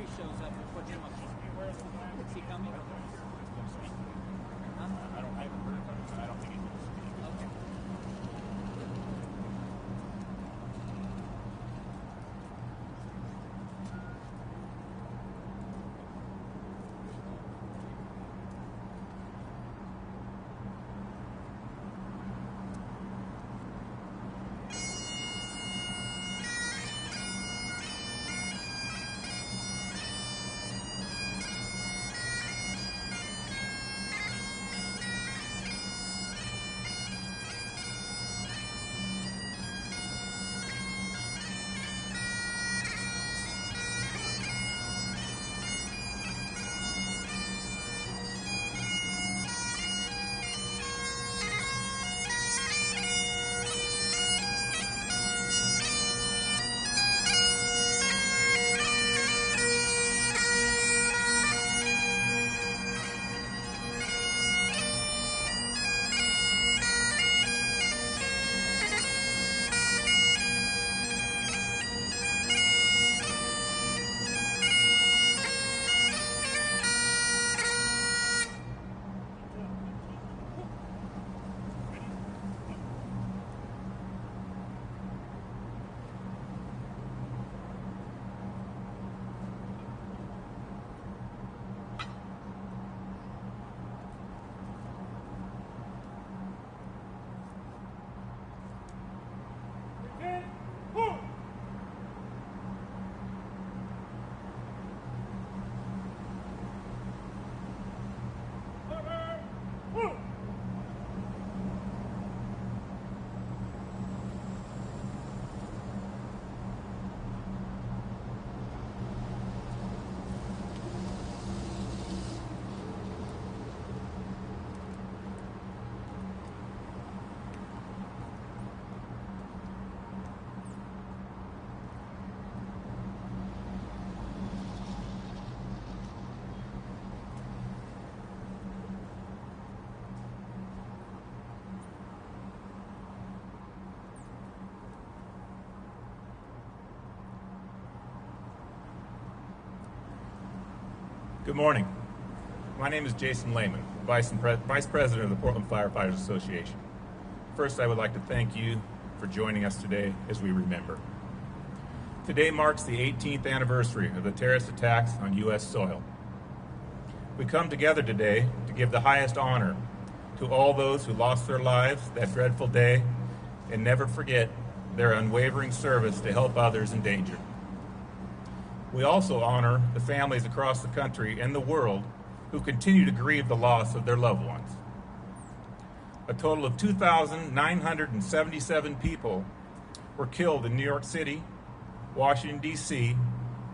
he shows up, we'll put him up. Is he coming? I haven't heard from him, but I don't think he's going to speak. Okay. Good morning. My name is Jason Lehman, Vice President of the Portland Firefighters Association. First, I would like to thank you for joining us today as we remember. Today marks the 18th anniversary of the terrorist attacks on U.S. soil. We come together today to give the highest honor to all those who lost their lives that dreadful day and never forget their unwavering service to help others in danger. We also honor the families across the country and the world who continue to grieve the loss of their loved ones. A total of 2,977 people were killed in New York City, Washington, D.C.,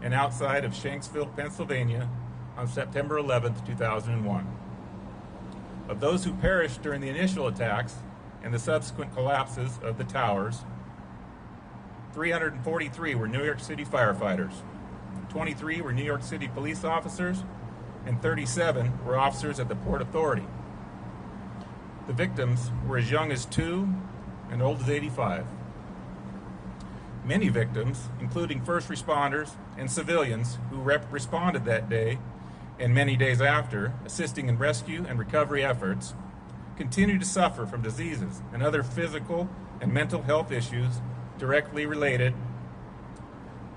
and outside of Shanksville, Pennsylvania on September 11, 2001. Of those who perished during the initial attacks and the subsequent collapses of the towers, 343 were New York City firefighters, 23 were New York City police officers, and 37 were officers at the Port Authority. The victims were as young as 2 and old as 85. Many victims, including first responders and civilians who responded that day and many days after, assisting in rescue and recovery efforts, continue to suffer from diseases and other physical and mental health issues directly related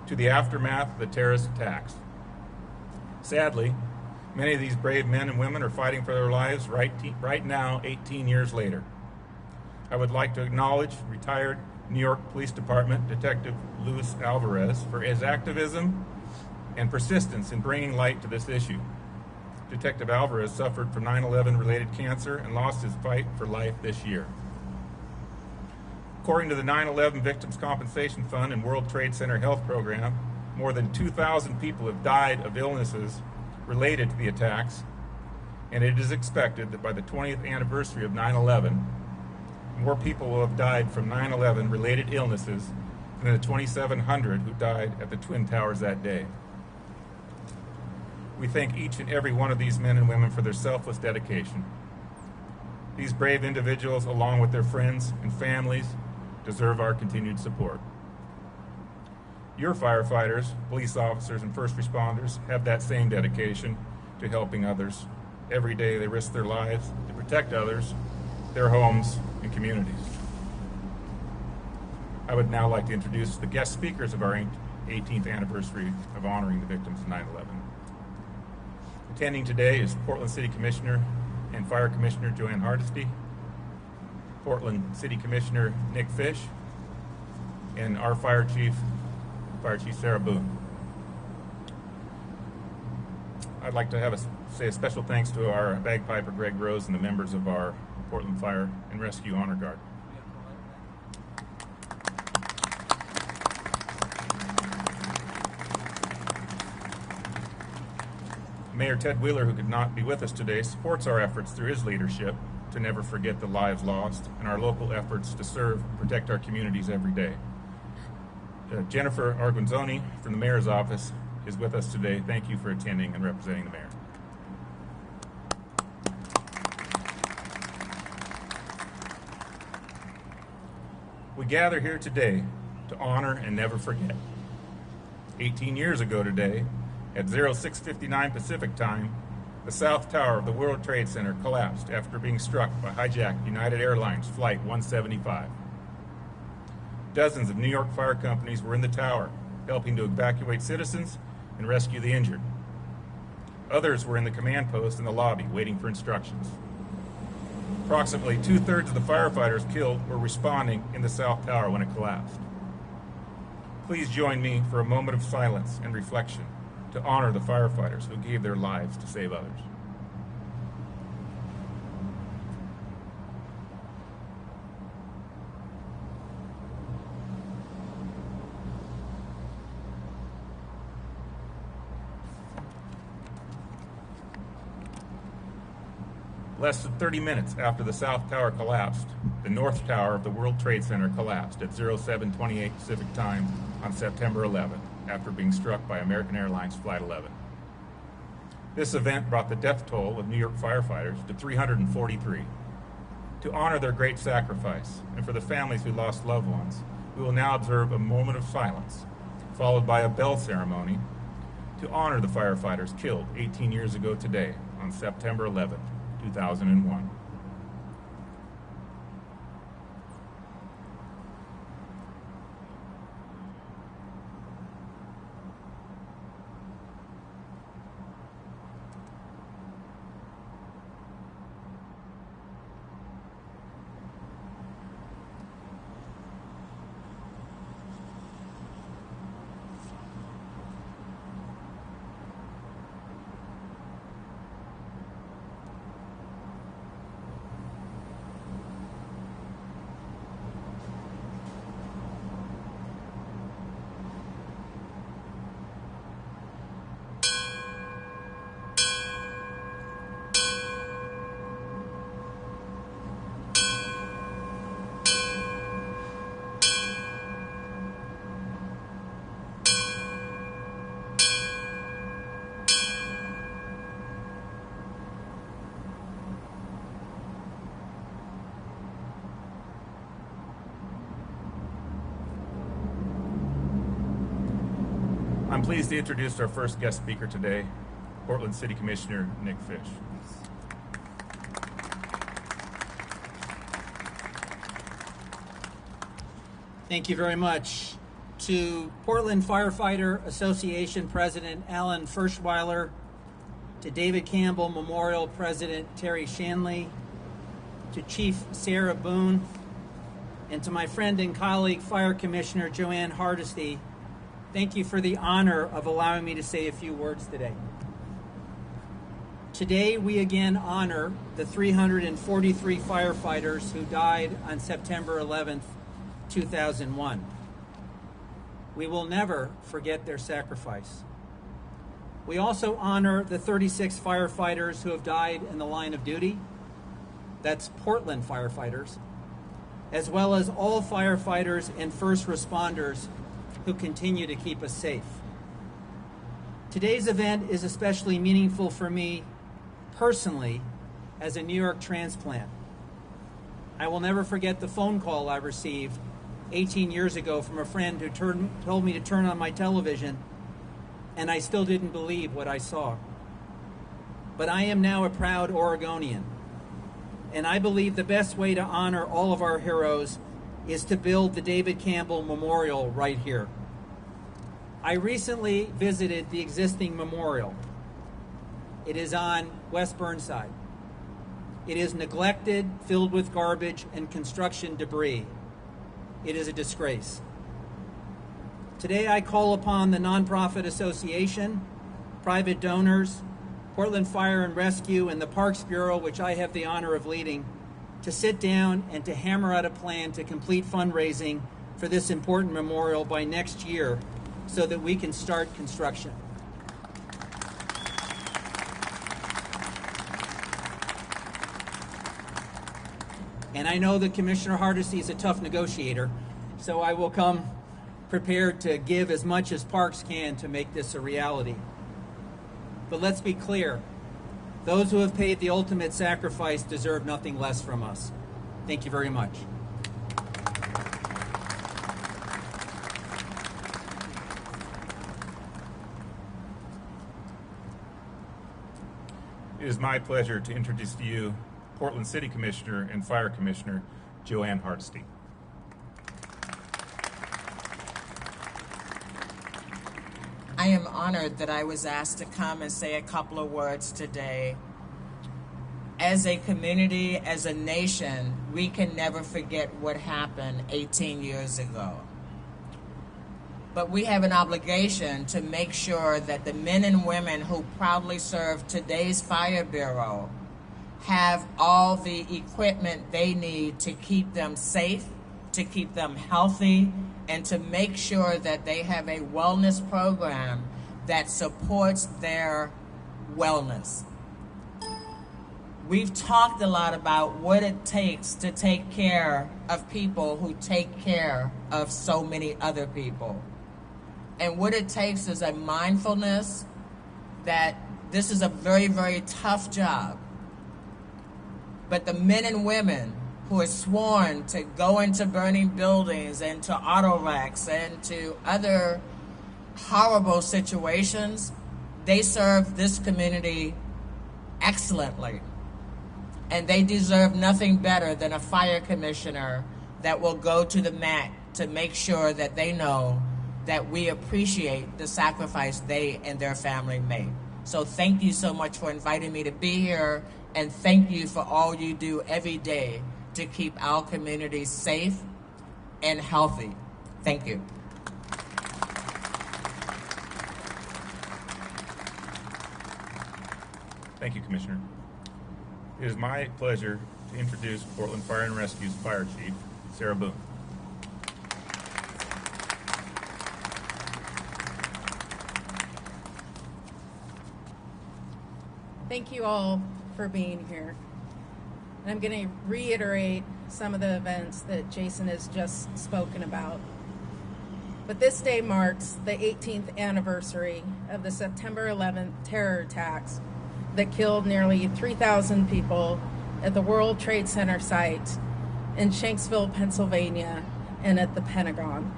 to the aftermath of the terrorist attacks. Sadly, many of these brave men and women are fighting for their lives right now, 18 years later. I would like to acknowledge retired New York Police Department Detective Luis Alvarez for his activism and persistence in bringing light to this issue. Detective Alvarez suffered from 9/11 related cancer and lost his fight for life this year. According to the 9/11 Victims' Compensation Fund and World Trade Center Health Program, more than 2,000 people have died of illnesses related to the attacks, and it is expected that by the 20th anniversary of 9/11, more people will have died from 9/11 related illnesses than the 2,700 who died at the Twin Towers that day. We thank each and every one of these men and women for their selfless dedication. These brave individuals, along with their friends and families, deserve our continued support. Your firefighters, police officers, and first responders have that same dedication to helping others. Every day they risk their lives to protect others, their homes, and communities. I would now like to introduce the guest speakers of our 18th anniversary of honoring the victims of 9/11. Attending today is Portland City Commissioner and Fire Commissioner Joanne Hardesty, Portland City Commissioner Nick Fish, and our Fire Chief Sarah Boone. I'd like to say a special thanks to our bagpiper Greg Rose and the members of our Portland Fire and Rescue Honor Guard. Mayor Ted Wheeler, who could not be with us today, supports our efforts through his leadership to never forget the lives lost and our local efforts to serve and protect our communities every day. Jennifer Arguinzoni from the Mayor's Office is with us today. Thank you for attending and representing the Mayor. We gather here today to honor and never forget. 18 years ago today, at 06:59 Pacific Time, the South Tower of the World Trade Center collapsed after being struck by hijacked United Airlines Flight 175. Dozens of New York fire companies were in the tower, helping to evacuate citizens and rescue the injured. Others were in the command post in the lobby, waiting for instructions. Approximately 2/3 of the firefighters killed were responding in the South Tower when it collapsed. Please join me for a moment of silence and reflection to honor the firefighters who gave their lives to save others. Less than 30 minutes after the South Tower collapsed, the North Tower of the World Trade Center collapsed at 07:28 Pacific Time on September 11th after being struck by American Airlines Flight 11. This event brought the death toll of New York firefighters to 343. To honor their great sacrifice and for the families who lost loved ones, we will now observe a moment of silence, followed by a bell ceremony to honor the firefighters killed 18 years ago today on September 11th, 2001. I'm pleased to introduce our first guest speaker today, Portland City Commissioner Nick Fish. Thank you very much. To Portland Firefighter Association President Alan Ferschweiler, to David Campbell Memorial President Terry Shanley, to Chief Sarah Boone, and to my friend and colleague Fire Commissioner Joanne Hardesty, thank you for the honor of allowing me to say a few words today. Today, we again honor the 343 firefighters who died on September 11th, 2001. We will never forget their sacrifice. We also honor the 36 firefighters who have died in the line of duty. That's Portland firefighters, as well as all firefighters and first responders who continue to keep us safe. Today's event is especially meaningful for me personally as a New York transplant. I will never forget the phone call I received 18 years ago from a friend who told me to turn on my television, and I still didn't believe what I saw. But I am now a proud Oregonian, and I believe the best way to honor all of our heroes is to build the David Campbell Memorial right here. I recently visited the existing memorial. It is on West Burnside. It is neglected, filled with garbage and construction debris. It is a disgrace. Today I call upon the nonprofit association, private donors, Portland Fire and Rescue, and the Parks Bureau, which I have the honor of leading, to sit down and to hammer out a plan to complete fundraising for this important memorial by next year so that we can start construction. And I know that Commissioner Hardesty is a tough negotiator, so I will come prepared to give as much as Parks can to make this a reality. But let's be clear, those who have paid the ultimate sacrifice deserve nothing less from us. Thank you very much. It is my pleasure to introduce to you Portland City Commissioner and Fire Commissioner Joanne Hardesty. I am honored that I was asked to come and say a couple of words today. As a community, as a nation, we can never forget what happened 18 years ago. But we have an obligation to make sure that the men and women who proudly serve today's Fire Bureau have all the equipment they need to keep them safe, to keep them healthy, and to make sure that they have a wellness program that supports their wellness. We've talked a lot about what it takes to take care of people who take care of so many other people. And what it takes is a mindfulness that this is a very, very tough job. But the men and women who are sworn to go into burning buildings and to auto wrecks and to other horrible situations, they serve this community excellently. And they deserve nothing better than a fire commissioner that will go to the mat to make sure that they know that we appreciate the sacrifice they and their family made. So thank you so much for inviting me to be here, and thank you for all you do every day to keep our community safe and healthy. Thank you. Thank you, Commissioner. It is my pleasure to introduce Portland Fire and Rescue's Fire Chief, Sarah Boone. Thank you all for being here. And I'm going to reiterate some of the events that Jason has just spoken about. But this day marks the 18th anniversary of the September 11th terror attacks that killed nearly 3,000 people at the World Trade Center site in Shanksville, Pennsylvania, and at the Pentagon.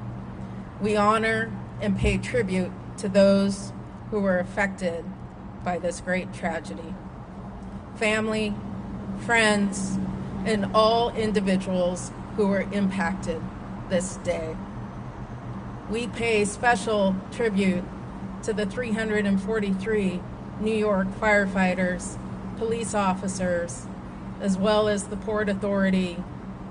We honor and pay tribute to those who were affected by this great tragedy. Family, friends, and all individuals who were impacted this day. We pay special tribute to the 343 New York firefighters, police officers, as well as the Port Authority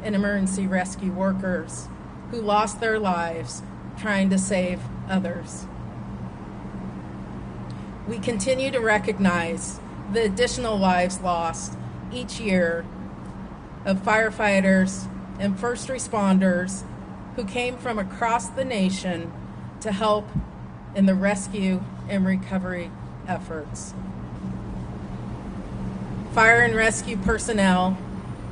and emergency rescue workers who lost their lives trying to save others. We continue to recognize the additional lives lost each year of firefighters and first responders who came from across the nation to help in the rescue and recovery efforts. Fire and rescue personnel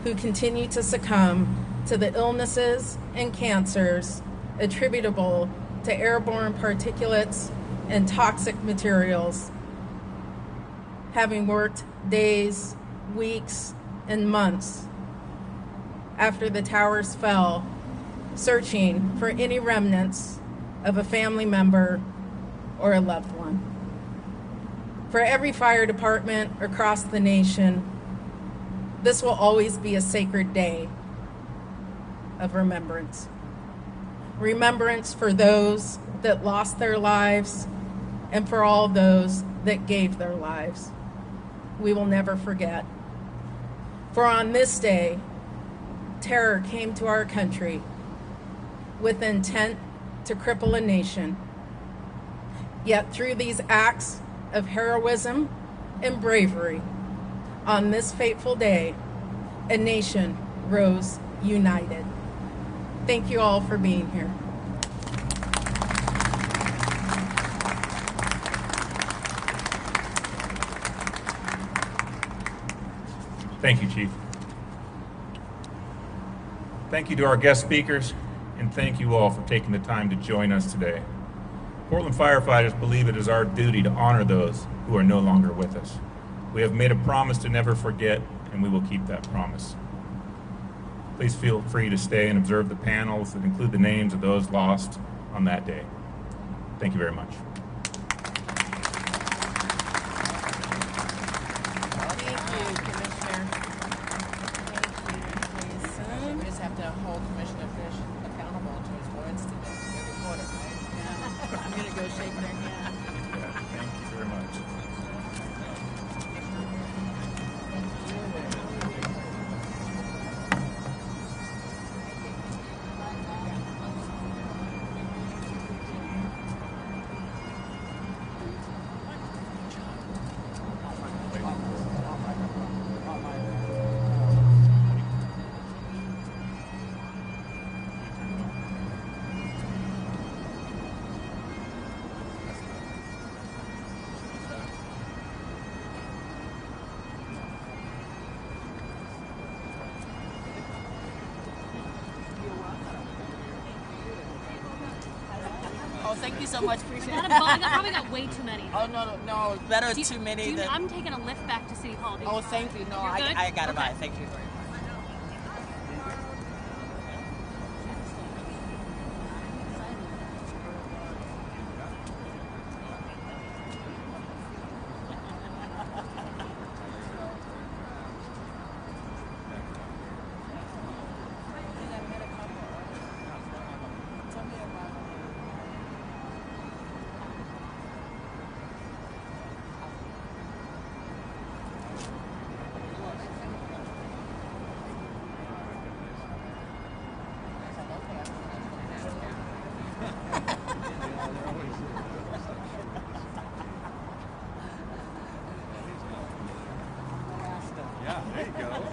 who continue to succumb to the illnesses and cancers attributable to airborne particulates and toxic materials, having worked days, weeks, and months after the towers fell, searching for any remnants of a family member or a loved one. For every fire department across the nation, this will always be a sacred day of remembrance. Remembrance for those that lost their lives and for all those that gave their lives. We will never forget. For on this day, terror came to our country with intent to cripple a nation. Yet through these acts of heroism and bravery, on this fateful day, a nation rose united. Thank you all for being here. Thank you, Chief. Thank you to our guest speakers, and thank you all for taking the time to join us today. Portland firefighters believe it is our duty to honor those who are no longer with us. We have made a promise to never forget, and we will keep that promise. Please feel free to stay and observe the panels that include the names of those lost on that day. Thank you very much. We just have to hold Commissioner Fish accountable to his words today every quarter, right? Yeah. I'm going to go shake their hand. Thank you very much. Oh, thank you so much. Appreciate it. I probably got way too many. Oh, no. Better too many than... I'm taking a lift back to City Hall. Oh, thank you. No, You're good? I got it Okay. by. Thank you very much. Yeah, there you go.